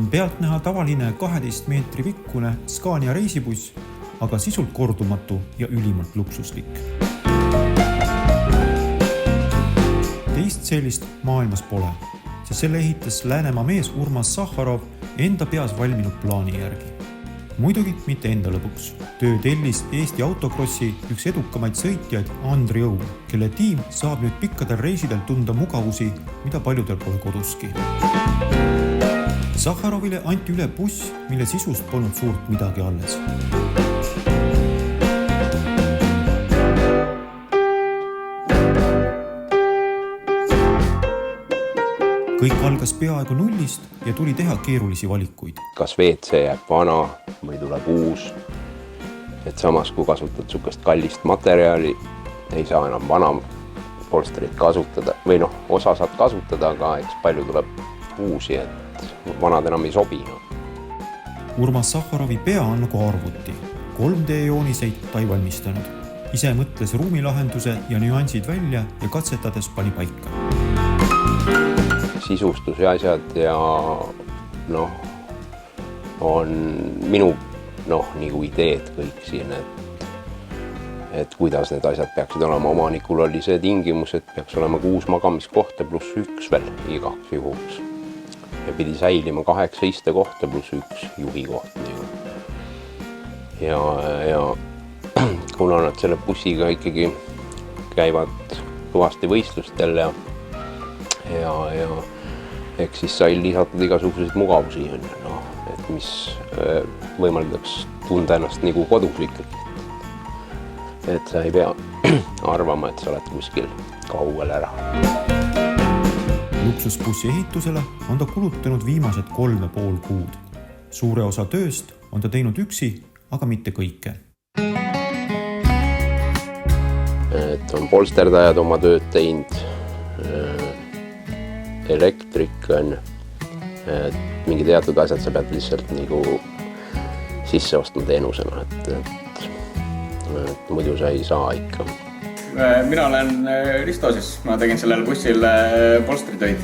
on pealtnäha tavaline 12 meetri pikkune Scania reisibuss, aga sisult kordumatu ja ülimalt luksuslik. Teist sellist maailmas pole, sest selle ehitas Läänemaa mees Urmas Sahharov enda peas valminud plaani järgi. Muidugi mitte enda lõbuks. Töö tellis Eesti autokrossi üks edukamaid sõitjaid Andri Õun, kelle tiim saab nüüd pikkadel reisidel tunda mugavusi, mida paljudel pole koduski. Sahharovile anti üle buss, mille sisust polnud suurt midagi alles. Kõik algas peaaegu nullist ja tuli teha keerulisi valikuid. Kas WC jääb vana või tuleb uus? Et samas, kui kasutad sukest kallist materjali, ei saa enam vana polstrit kasutada. Või osa saad kasutada, aga eks palju tuleb uusi, et vanad enam ei sobi. Urmas Sahharovi pea on nagu arvuti. 3D-jooniseid ta ei valmistanud. Ise mõtles ruumilahenduse ja nüansid välja ja katsetades pani paika. Sisustus ja asjad ja on minu nagu ideed kõik siin, et kuidas need asjad peaksid olema. Omanikul oli see tingimus, et peaks olema 6 magamiskohta pluss 1 veel igaks juhuks. Ja pidi säilima 8 istekohta pluss 1 juhikoht. Ja kuna nad selle bussiga ikkagi käivad kõvasti võistlustel ja eks siis sai lisatud igasuguseid mugavusi, et mis võimaldaks tunda ennast nagu kodus ikkagi. Et sa ei pea arvama, et sa oled kuskil kaugel ära. Luksusbussi ehitusele on ta kulutanud viimased 3,5 kuud. Suure osa tööst on ta teinud üksi, aga mitte kõike. Et on polsterdajad oma tööd teinud, elektrik on, mingi teatud asjad sa pead lihtsalt nagu sisse ostma teenusena, et muidu sa ei saa ikka. Mina olen Risto, siis ma tegin sellel bussil polstritöid,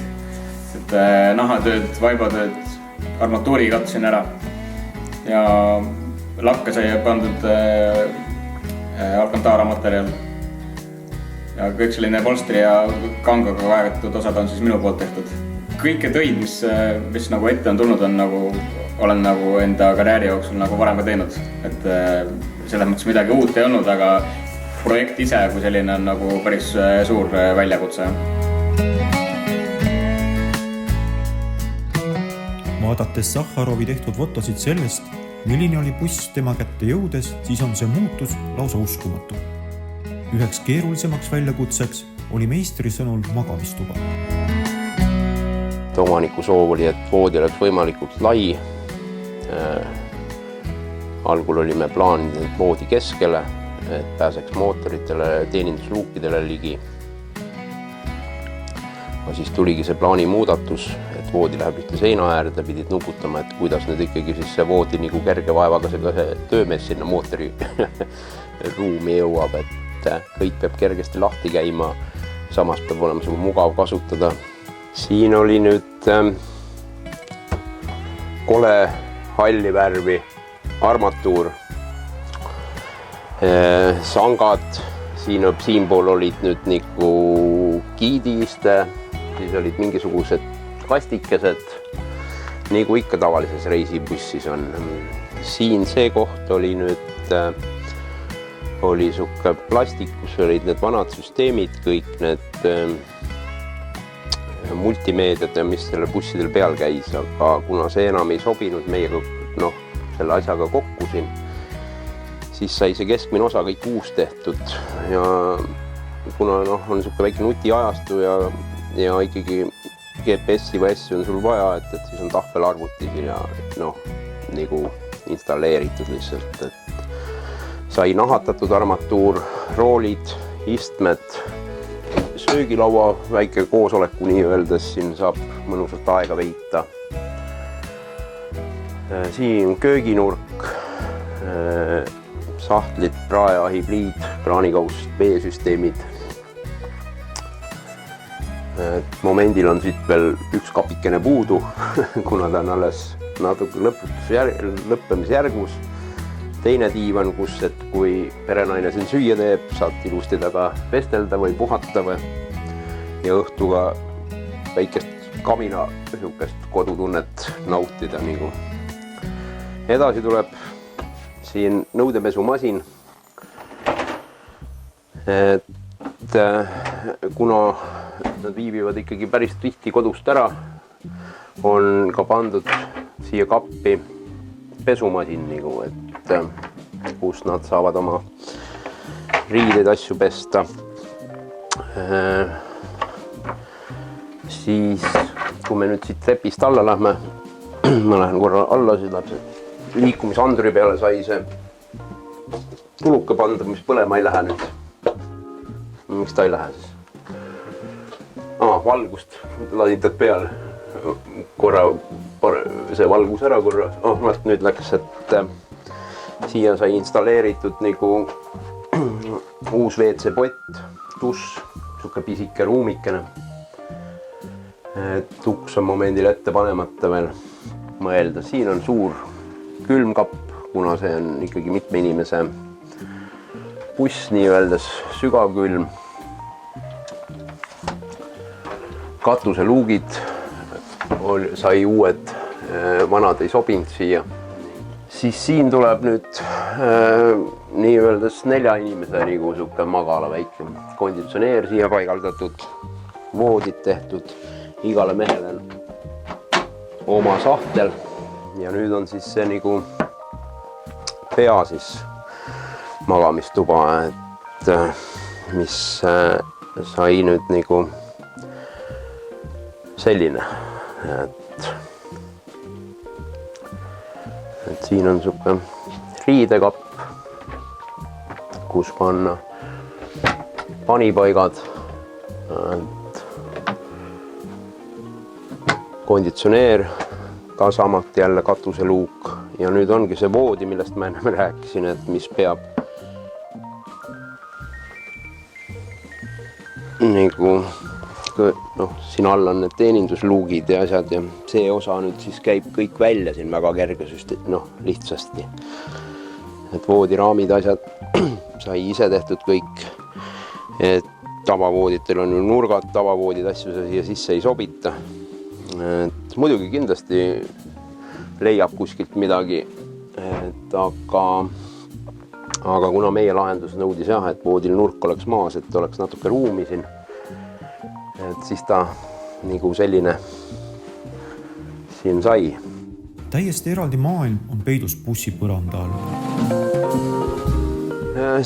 et nahatööd, vaibatööd, armatuuri katsin ära ja lakka sai pandud Alcantara materjal. Ja kõik selline polstri ja kangaga kaevatud osad on siis minu poolt tehtud. Kõike töid, mis nagu ette on tulnud, olen enda karjääri jooksul varem ka teinud. Et selles mõttes midagi uut ei olnud, aga projekt ise kui selline on päris suur väljakutse. Vaadates Sahharovi tehtud fotosid sellest, milline oli buss tema kätte jõudes, siis on see muutus lausa uskumatu. Üheks keerulisemaks väljakutseks oli meistri sõnul magamistuba. Omaniku soov oli, et voodi oleks võimalikult lai. Algul olime plaaninud voodi keskele, et pääseks mootoritele, teenindusluukidele ligi. Aga siis tuligi see plaani muudatus, et voodi läheb ühte seina äärde, pidid nuputama, et kuidas nüüd ikkagi siis see voodi nagu kerge vaevaga see töömees sinna mootori ruumi jõuab, et kõik peab kergesti lahti käima, samas peab olema see mugav kasutada. Siin oli nüüd kole halli värvi armatuur, sangad, siinpool olid nüüd nagu kiidiste, siis olid mingisugused plastikesed, nagu ikka tavalises reisibussis on. Siin see koht oli nüüd oli sukke plastik, kus olid need vanad süsteemid, kõik need multimeediad, mis selle bussidel peal käis, aga kuna see enam ei sobinud meiega selle asjaga kokku siin, siis sai see keskmine osa kõik uus tehtud ja kuna on sukke väike nutiajastu ja ikkagi GPS-i või asju on sul vaja, et siis on tahvelarvuti siin ja nagu installeeritud lihtsalt, et sai nahatatud armatuur, roolid, istmed, söögilaua väike koosoleku nii öeldes, siin saab mõnusalt aega veita. Siin kööginurk, sahtlid, praeahi, pliid, kraanikaust, veesüsteemid. Momendil on siit veel üks kapikene puudu, kuna ta on alles natuke lõppemisjärgus. Teine diivan, kus, et kui perenaine siin süüa teeb, saad ilusti taga vestelda või puhata ja õhtuga väikest kamina kodutunnet nautida. Edasi tuleb siin nõudepesumasin. Et kuna nad viibivad ikkagi päris tihti kodust ära, on ka pandud siia kappi pesumasin, et kus nad saavad oma riideid asju pesta. Siis kui me nüüd siit trepist alla lähme, ma lähen korra alla, siis läheb see liikumisanduri peale sai see tuluke panda, mis põlema ei lähe nüüd. Miks ta ei lähe siis? Valgust laditad peale. Korra see valgus ära korra. Nüüd läks, et siia sai installeeritud uus WC-pott, dušš, suke pisike ruumikene. Et uks on momendil ette panemata veel mõelda. Siin on suur külmkapp, kuna see on ikkagi mitme inimese buss, nii öeldes sügavkülm. Katuseluugid sai uued, vanad ei sobinud siia. Siis siin tuleb nüüd nii öeldes 4 inimese suke magala väike konditsioneer siia paigaldatud, voodid tehtud, igale mehele oma sahtel. Ja nüüd on siis see pea siis magamistuba, et mis sai nüüd selline, et siin on suke riidekapp, kus panna panipaigad, konditsioneer, ka samalt jälle katuseluuk ja nüüd ongi see voodi, millest ma enne rääkisin, et mis peab siin all on need teenindusluugid ja asjad ja see osa nüüd siis käib kõik välja siin väga kergesüsti, lihtsasti. Et voodiraamid asjad sai ise tehtud kõik, et tavavooditel on ju nurgad, tavavoodid asju siia sisse ei sobita. Et muidugi kindlasti leiab kuskilt midagi, aga kuna meie lahendus nõudis et voodil nurk oleks maas, et oleks natuke ruumi siin, et siis ta selline siin sai. Täiesti eraldi maailm on peidus bussi põranda all.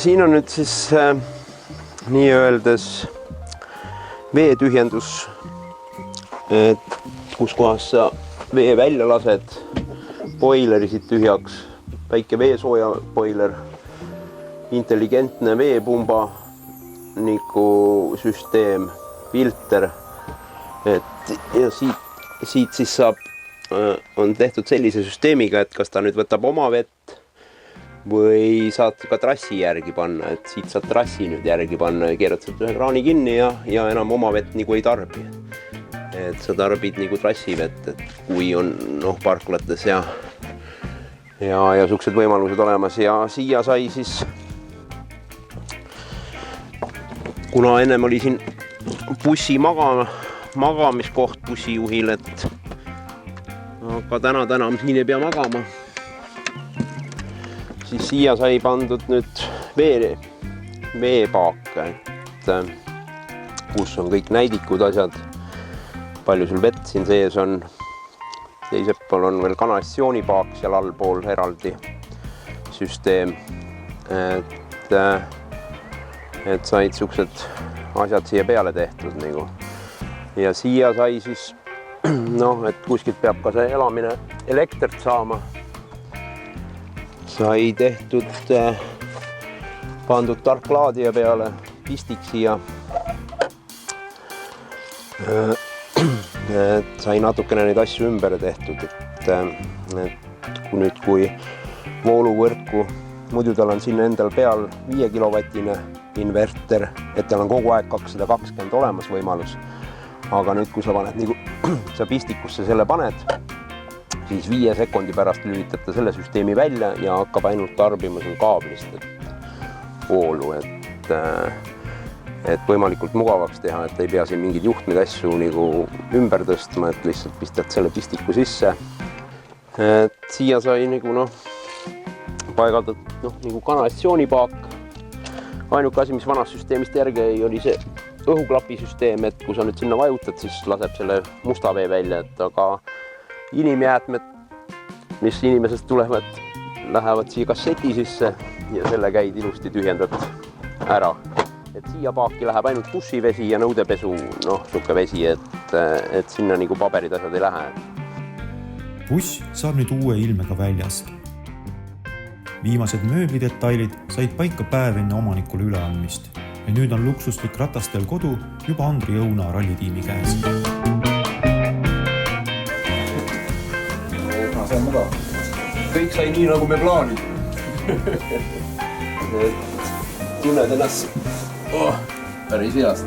Siin on nüüd siis nii öeldes veetühjendus, kus kohas sa vee välja lased, boileri siit tühjaks, väike veesooja boiler, intelligentne veepumba süsteem, filter, ja siit siis saab, on tehtud sellise süsteemiga, et kas ta nüüd võtab oma vett või saad ka trassi järgi panna, et siit saad trassi nüüd järgi panna ja keerad sealt ühe kraani kinni ja enam oma vett ei tarbi. Et sa tarbid trassi vett, et kui on parklates ja suksed võimalused olemas ja siia sai siis, kuna ennem oli siin bussi magamiskoht bussijuhil, et aga täna siin ei pea magama, siis siia sai pandud nüüd veepaak, et kus on kõik näidikud asjad, palju sul vett siin sees on. Teisel pool on veel kanalisatsioonipaak seal allpool eraldi süsteem, et said siuksed asjad siia peale tehtud ja siia sai siis et kuskilt peab ka see elamine elektrit saama, sai tehtud, pandud tarklaadija peale pistik siia, et sai natukene neid asju ümber tehtud, et kui vooluvõrku, muidu tal on siin endal peal 5 kilovatine inverter, et tal on kogu aeg 220 olemas võimalus, aga nüüd kui sa paned sa pistikusse selle paned, siis 5 sekundi pärast lülitate selle süsteemi välja ja hakkab ainult tarbima seal kaablist voolu, et võimalikult mugavaks teha, et ei pea siin mingeid juhtmeid asju nagu ümber tõstma, et lihtsalt pistad selle pistiku sisse. Et siia sai nagu paigaldatud nagu kanalisatsioonipaak. Ainuke asi, mis vanast süsteemist järgi oli see õhuklapisüsteem, et kui sa nüüd sinna vajutad, siis laseb selle musta vee välja, et aga inimjäätmed, mis inimesest tulevad, lähevad siia kasseti sisse ja selle käid ilusti tühjendad ära. Et siia paaki läheb ainult dušivesi ja nõudepesu, suke vesi, et sinna nagu paberid asjad ei lähe. Buss saab nüüd uue ilmega väljas. Viimased mööblidetailid said paika päev enne omanikule üleandmist ja nüüd on luksuslik ratastel kodu juba Andri Õuna rallitiimi käes. See on mugav. Kõik sai nii, nagu me plaanid. Tunned ennast päris heast.